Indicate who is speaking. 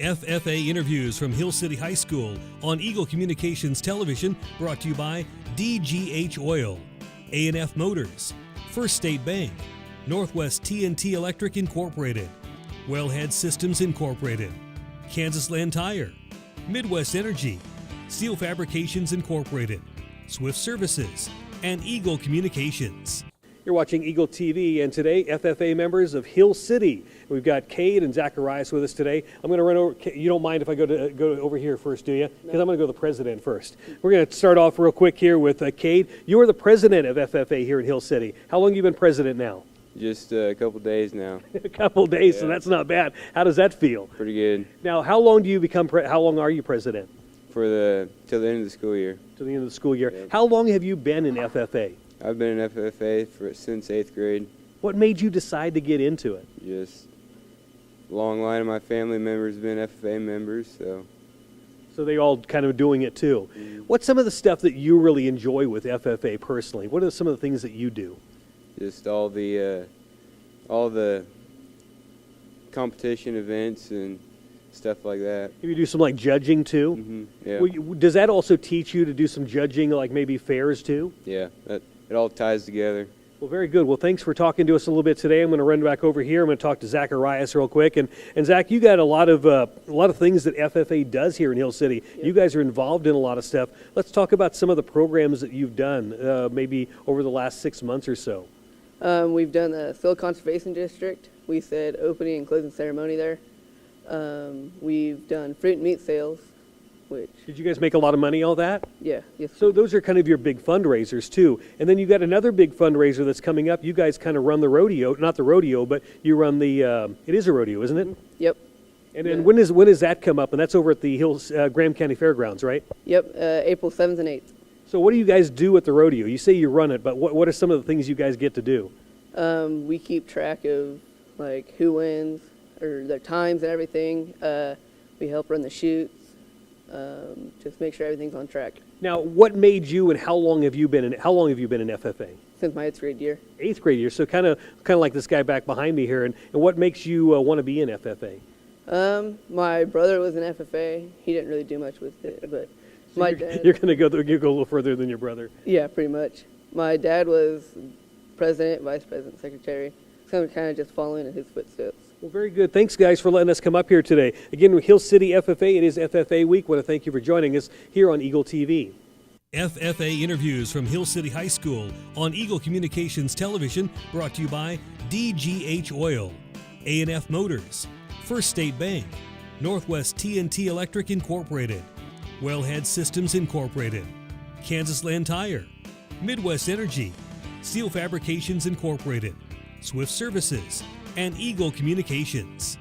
Speaker 1: FFA interviews from Hill City High School on Eagle Communications Television, brought to you by DGH Oil, A&F Motors, First State Bank, Northwest TNT Electric Incorporated, Wellhead Systems Incorporated, Kansas Land Tire, Midwest Energy, Steel Fabrications Incorporated, Swift Services, and Eagle Communications. You're watching Eagle TV, and today, FFA members of Hill City. We've got Cade and Zacharias with us today. I'm going to run over. You don't mind if I go over here first, do you? Because I'm going to go to the president first. We're going to start off real quick here with Cade. You are the president of FFA here in Hill City. How long have you been president now?
Speaker 2: Just a couple days now.
Speaker 1: A couple days, yeah. So that's not bad. How does that feel?
Speaker 2: Pretty good.
Speaker 1: How long are you president?
Speaker 2: Till the end of the school year.
Speaker 1: Till the end of the school year.
Speaker 2: Yeah.
Speaker 1: How long have you been in FFA?
Speaker 2: I've been in FFA since 8th grade.
Speaker 1: What made you decide to get into it?
Speaker 2: Just a long line of my family members have been FFA members, so.
Speaker 1: So they all kind of doing it too.
Speaker 2: Mm-hmm.
Speaker 1: What's some of the stuff that you really enjoy with FFA personally? What are some of the things that you do?
Speaker 2: Just all the competition events and stuff like that.
Speaker 1: You do some like judging too?
Speaker 2: Mm-hmm. Yeah.
Speaker 1: Does that also teach you to do some judging, like maybe fairs too?
Speaker 2: Yeah, it all ties together.
Speaker 1: Well, very good. Well, thanks for talking to us a little bit today. I'm going to run back over here. I'm going to talk to Zacharias real quick. And Zach, you got a lot of things that FFA does here in Hill City. Yep. You guys are involved in a lot of stuff. Let's talk about some of the programs that you've done maybe over the last 6 months or so.
Speaker 3: We've done the Field Conservation District. We said opening and closing ceremony there. We've done fruit and meat sales.
Speaker 1: Did you guys make a lot of money, all that?
Speaker 3: Yeah. Yes.
Speaker 1: So those are kind of your big fundraisers, too. And then you got another big fundraiser that's coming up. You guys kind of run the rodeo, not the rodeo, but you run the, it is a rodeo, isn't it?
Speaker 3: Yep.
Speaker 1: And then when does that come up? And that's over at the Hills, Graham County Fairgrounds, right?
Speaker 3: Yep, April 7th and 8th.
Speaker 1: So what do you guys do at the rodeo? You say you run it, but what are some of the things you guys get to do?
Speaker 3: We keep track of, like, who wins, or their times and everything. We help run the chutes. Just make sure everything's on track.
Speaker 1: Now, what made you, and how long have you been in FFA?
Speaker 3: Since my 8th grade year.
Speaker 1: 8th grade year, so kind of like this guy back behind me here. And what makes you want to be in FFA?
Speaker 3: My brother was in FFA. He didn't really do much with it, but
Speaker 1: so
Speaker 3: my dad.
Speaker 1: You're going to go a little further than your brother.
Speaker 3: Yeah, pretty much. My dad was president, vice president, secretary. So I'm kind of just following in his footsteps.
Speaker 1: Well, very good. Thanks, guys, for letting us come up here today. Again, Hill City FFA, it is FFA Week. I want to thank you for joining us here on Eagle TV. FFA interviews from Hill City High School on Eagle Communications Television, brought to you by DGH Oil, A&F Motors, First State Bank, Northwest TNT Electric Incorporated, Wellhead Systems Incorporated, Kansas Land Tire, Midwest Energy, Steel Fabrications Incorporated, Swift Services, and Eagle Communications.